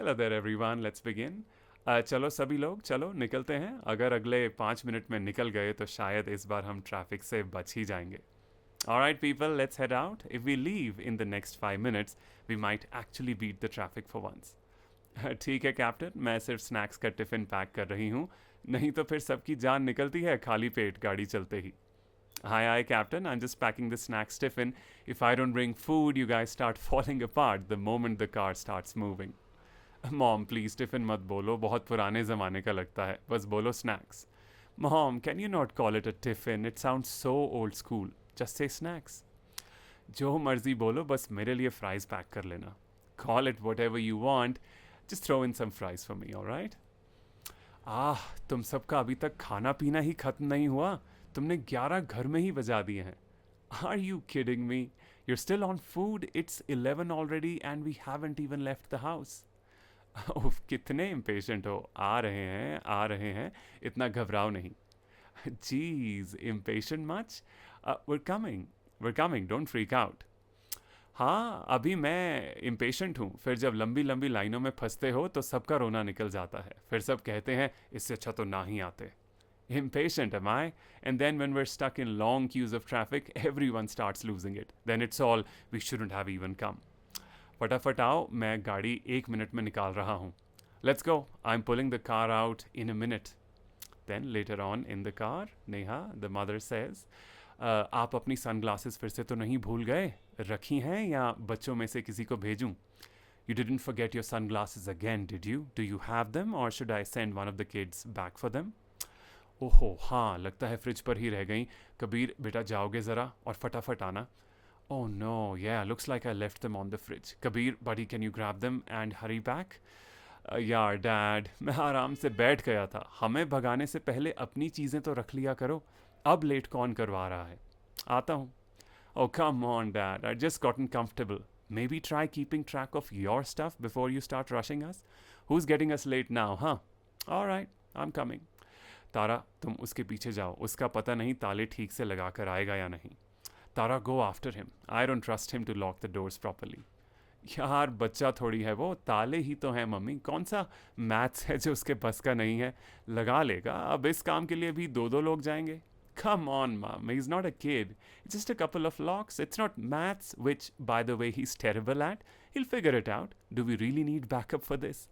Hello there everyone, let's begin. चलो सभी लोग, चलो निकलते हैं। अगर अगले 5 मिनट में निकल गए तो शायद इस बार हम ट्रैफिक से बच ही जाएंगे। Alright people, let's head out. If we leave in the next 5 minutes, we might actually beat the traffic for once. ठीक है कैप्टन, मैं सिर्फ स्नैक्स का टिफ़िन पैक कर रही हूँ। नहीं तो फिर सबकी जान निकलती है खाली पेट गाड़ी चलते ही। Hi, hi, Captain. I'm just packing the snacks tiffin. If I don't bring food, you guys start falling apart the moment the car starts moving. Mom please tiffin मत बोलो, बहुत पुराने ज़माने का लगता है, बस बोलो snacks. Mom can you not call it a tiffin, it sound so old school, just say snacks. जो मर्जी बोलो, बस मेरे लिए फ्राइज पैक कर लेना। Call it whatever you want, just throw in some fries for me, alright. Ah, तुम सबका अभी तक खाना पीना ही खत्म नहीं हुआ। तुमने 11 घर में ही बजा दिए हैं। Are you kidding me? You're still on food? It's 11 already and we haven't even left the house. उफ, कितने इम्पेशेंट हो। आ रहे हैं, आ रहे हैं, इतना घबराओ नहीं। Geez, impatient much? we're coming, don't freak out. हाँ, अभी मैं इम्पेशेंट हूँ, फिर जब लंबी लंबी लाइनों में फंसते हो तो सबका रोना निकल जाता है, फिर सब कहते हैं इससे अच्छा तो ना ही आते। Impatient am I? And then when we're stuck in long queues of traffic, everyone starts losing it. Then it's all, we shouldn't have even come. फटाफट आओ, मैं गाड़ी 1 मिनट में निकाल रहा हूँ। Let's go. I'm pulling the car out in a minute. Then later on in the car, Neha, the mother says, आप अपनी सनग्लासेस फिर से तो नहीं भूल गए? रखी हैं या बच्चों में से किसी को भेजूं? You didn't forget your sunglasses again, did you? Do you have them or should I send one of the kids back for them? ओहो हाँ, लगता है फ्रिज पर ही रह गई। कबीर बेटा जाओगे ज़रा और फटाफट आना। Oh no, yeah, looks like I left them on the fridge. Kabir, buddy, can you grab them and hurry back? यार डैड, मैं आराम से बैठ गया था। हमें भगाने से पहले अपनी चीज़ें तो रख लिया करो। अब लेट कौन करवा रहा है? आता हूँ। Oh, come on, Dad. I just gotten comfortable. Maybe try keeping track of your stuff before you start rushing us. Who's getting us late now, huh? All right, I'm coming. तारा, तुम उसके पीछे जाओ, उसका पता नहीं ताले ठीक से लगा कर आएगा या नहीं। Tara, go after him, I don't trust him to lock the doors properly. यार बच्चा थोड़ी है वो, ताले ही तो हैं मम्मी, कौन सा मैथ्स है जो उसके बस का नहीं है। लगा लेगा, अब इस काम के लिए भी दो दो लोग जाएंगे। Come on, mom, he's not a kid. It's just a couple of locks. It's not maths, which, by the way, he's terrible at. He'll figure it out. Do we really need backup for this?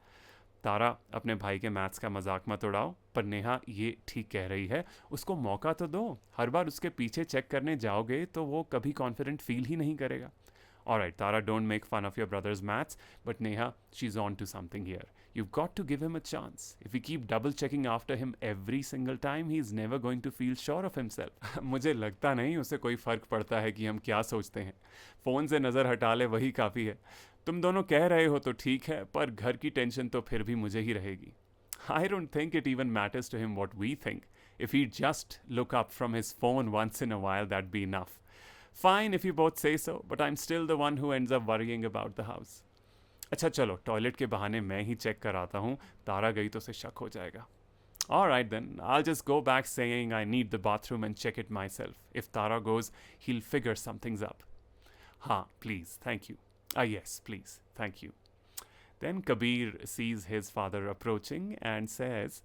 तारा, अपने भाई के maths का मजाक मत उड़ाओ, पर नेहा ये ठीक कह रही है, उसको मौका तो दो। हर बार उसके पीछे चेक करने जाओगे तो वो कभी कॉन्फिडेंट फील ही नहीं करेगा। Alright, Tara, don't make fun of your brother's maths, but Neha, she's on to something here. You've got to give him a chance. If we keep double checking after him every single time, he's never going to feel sure of himself. मुझे लगता नहीं उसे कोई फ़र्क पड़ता है कि हम क्या सोचते हैं। फ़ोन से नज़र हटा ले वही काफ़ी है। तुम दोनों कह रहे हो तो ठीक है, पर घर की टेंशन तो फिर भी मुझे ही रहेगी। I don't think it even matters to him what we think. If he'd just look up from his phone once in a while, that'd be enough. Fine if you both say so, but I'm still the one who ends up worrying about the house. अच्छा चलो, toilet के बहाने मैं ही check कराता हूँ, तारा गई तो उसे शक हो जाएगा। Alright then, I'll just go back saying I need the bathroom and check it myself. If Tara goes, he'll figure something's up. हाँ, please, thank you. Yes, please, thank you. Then Kabir sees his father approaching and says,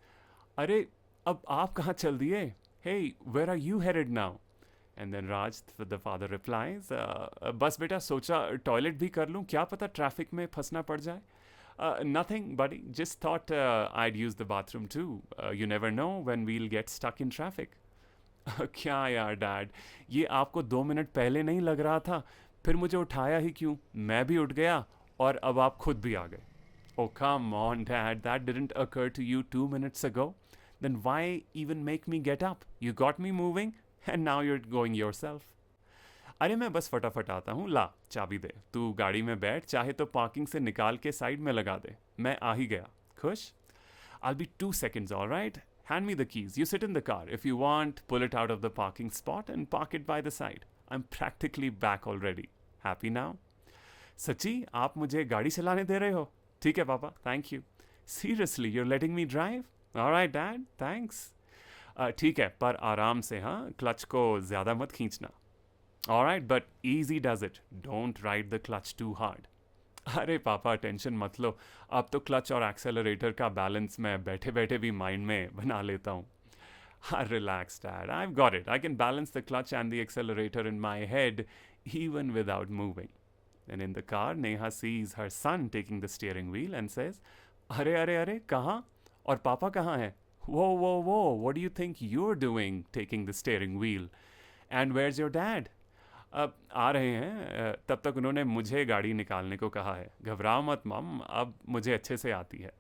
अरे, अब आप कहाँ चल दिए? Hey, where are you headed now? And then Raj, the father replies, बस बेटा सोचा टॉयलेट भी कर लूँ, क्या पता ट्रैफिक में फंसना पड़ जाए। Nothing, buddy. Just thought I'd use the bathroom too. You never know when we'll get stuck in traffic. क्या यार डैड, ये आपको 2 मिनट पहले नहीं लग रहा था? फिर मुझे उठाया ही क्यों? मैं भी उठ गया और अब आप खुद भी आ गए। Oh, come on, Dad. That didn't occur to you 2 minutes ago. Then why even make me get up? You got me moving, and now you're going yourself. अरे मैं बस फटाफट आता हूँ, ला चाबी दे, तू गाड़ी में बैठ, चाहे तो पार्किंग से निकाल के साइड में लगा दे, मैं आ ही गया। खुश? I'll be 2 seconds, all right? Hand me the keys. You sit in the car. If you want, pull it out of the parking spot and park it by the side. I'm practically back already. Happy now? सच्ची आप मुझे गाड़ी चलाने दे रहे हो? ठीक है पापा, thank you. Seriously you're letting me drive? Alright dad, thanks. ठीक है, पर आराम से, हाँ, क्लच को ज़्यादा मत खींचना। Alright, but easy does it. Don't ride the clutch too hard. अरे पापा टेंशन मत लो, अब तो क्लच और एक्सेलरेटर का बैलेंस मैं बैठे बैठे भी माइंड में बना लेता हूँ. Relax, Dad. I've got it. I can balance the clutch and the accelerator in my head even without moving. And in the car, Neha sees her son taking the steering wheel and says, अरे अरे अरे कहाँ? और पापा कहाँ हैं? Whoa, what do you think you're doing taking the steering wheel? And where's your dad? अब आ रहे हैं. तब तक उन्होंने मुझे गाड़ी निकालने को कहा है. घबराओ मत मम, अब मुझे अच्छे से आती है.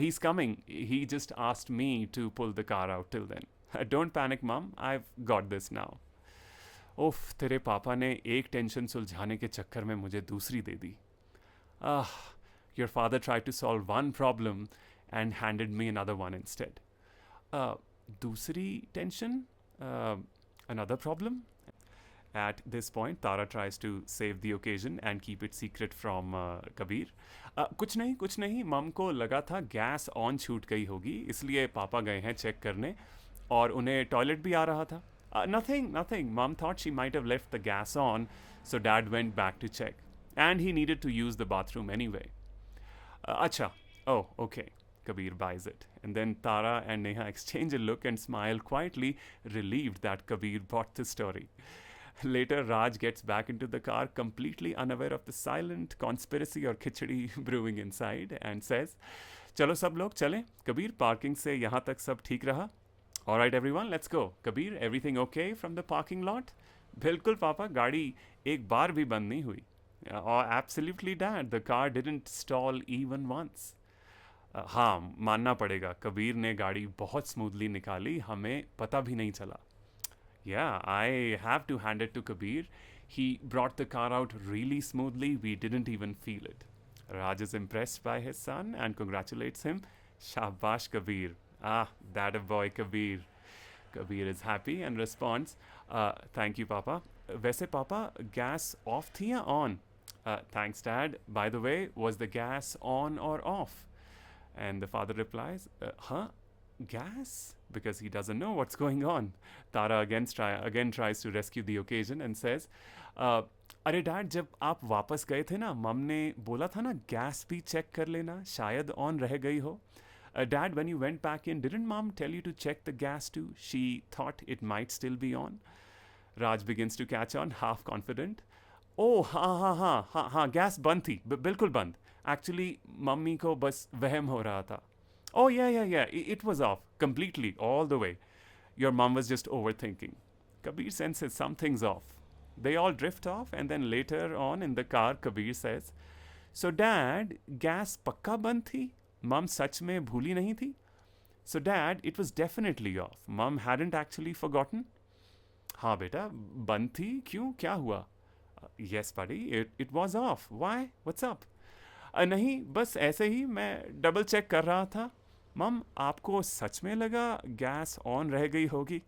He's coming. He just asked me to pull the car out till then. Don't panic, Mom. I've got this now. उफ, तेरे पापा ने एक टेंशन सुलझाने के चक्कर में मुझे दूसरी दे दी. Ah, your father tried to solve one problem and handed me another one instead. दूसरी tension? Another problem? At this point, Tara tries to save the occasion and keep it secret from Kabir. कुछ नहीं मम को लगा था gas on छूट गई होगी, इसलिए पापा गए हैं चेक करने, और उन्हें टॉयलेट भी आ रहा था. Nothing. Mom thought she might have left the gas on, so Dad went back to check. And he needed to use the bathroom anyway. Acha. Oh, okay. Kabir buys it. And then Tara and Neha exchange a look and smile quietly, relieved that Kabir bought the story. Later, Raj gets back into the car completely unaware of the silent conspiracy or khichdi brewing inside and says, चलो सब लोग चलें. Kabir parking से यहाँ तक सब ठीक रहा? Alright everyone, let's go. Kabir, everything okay from the parking lot? बिल्कुल पापा, गाड़ी एक बार भी बंद नहीं हुई. Oh, absolutely dad, the car didn't stall even once. हाँ, मानना पड़ेगा, कबीर ने गाड़ी बहुत स्मूथली निकाली, हमें पता भी नहीं चला. Yeah, I have to hand it to Kabir. He brought the car out really smoothly. We didn't even feel it. Raj is impressed by his son and congratulates him. Shabash Kabir. Ah, that a boy Kabir. Kabir is happy and responds, thank you Papa. वैसे पापा gas off थी या on? Thanks Dad. By the way, was the gas on or off? And the father replies, huh? Gas? Because he doesn't know what's going on. Tara again tries to rescue the occasion and says, अरे dad, जब आप वापस गए थे ना, मम ने बोला था ना गैस भी चेक कर लेना, शायद ऑन रह गई हो. Dad, when you went back in, didn't mom tell you to check the gas too? She thought it might still be on. Raj begins to catch on, half confident. Oh, हाँ, gas बंद थी, बिल्कुल बंद. Actually, mummy को बस वहम हो रहा था. Oh, yeah. It was off completely, all the way. Your mom was just overthinking. Kabir senses something's off. They all drift off, and then later on in the car, Kabir says, So, Dad, gas pakka band thi? Mom sach mein bhuli nahi thi? So, Dad, it was definitely off. Mom hadn't actually forgotten? हाँ बेटा, बंद थी. क्यों, क्या हुआ? Yes, buddy, it was off. Why? What's up? नहीं, बस ऐसे ही मैं डबल चेक कर रहा था. मम, आपको सच में लगा गैस ऑन रह गई होगी?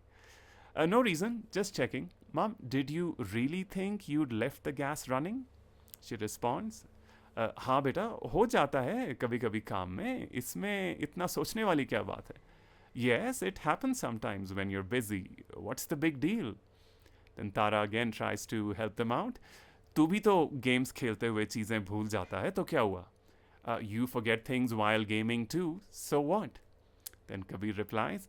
No reason, just checking. Mom, did you really think you'd left the gas running? She responds, हाँ बेटा, हो जाता है कभी कभी काम में, इसमें इतना सोचने वाली क्या बात है? Yes, it happens sometimes when you're busy. What's the big deal? Then Tara again tries to help them out. तू भी तो गेम्स खेलते हुए चीज़ें भूल जाता है, तो क्या हुआ? You forget things while gaming too, so what? Then Kabir replies,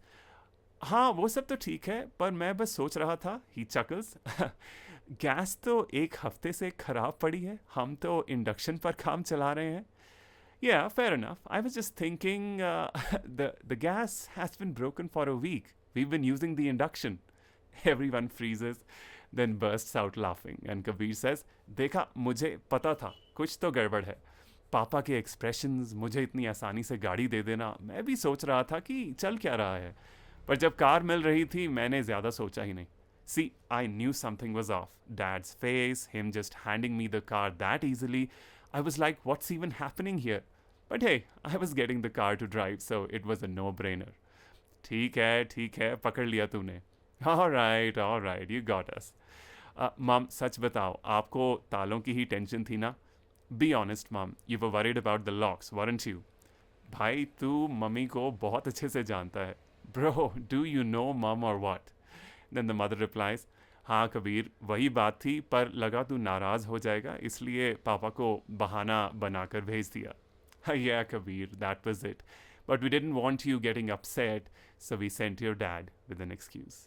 हाँ वो सब तो ठीक है, पर मैं बस सोच रहा था. He chuckles. गैस तो एक हफ्ते से खराब पड़ी है, हम तो इंडक्शन पर काम चला रहे हैं. Yeah, fair enough. I was just thinking, the gas has been broken for a week. We've been using the induction. Everyone freezes, then bursts out laughing. And Kabir says, देखा, मुझे पता था, कुछ तो गड़बड़ है. पापा के एक्सप्रेशंस, मुझे इतनी आसानी से गाड़ी दे देना, मैं भी सोच रहा था कि चल क्या रहा है. पर जब कार मिल रही थी, मैंने ज़्यादा सोचा ही नहीं. See, I knew something was off. Dad's face, him just handing me the car that easily. I was like, what's even happening here? But hey, I was getting the car to drive, so it was a no-brainer. ठीक है, पकड़ लिया तूने. All right, you got us. Mom, सच बताओ, आपको तालों की ही tension थी ना? Be honest, Mom. You were worried about the locks, weren't you? भाई, तू मम्मी को बहुत अच्छे से जानता है. Bro, do you know Mom or what? Then the mother replies, हाँ कबीर, वही बात थी, पर लगा तू नाराज़ हो जाएगा, इसलिए पापा को बहाना बनाकर भेज दिया. Yeah, Kabir, that was it. But we didn't want you getting upset, so we sent your dad with an excuse.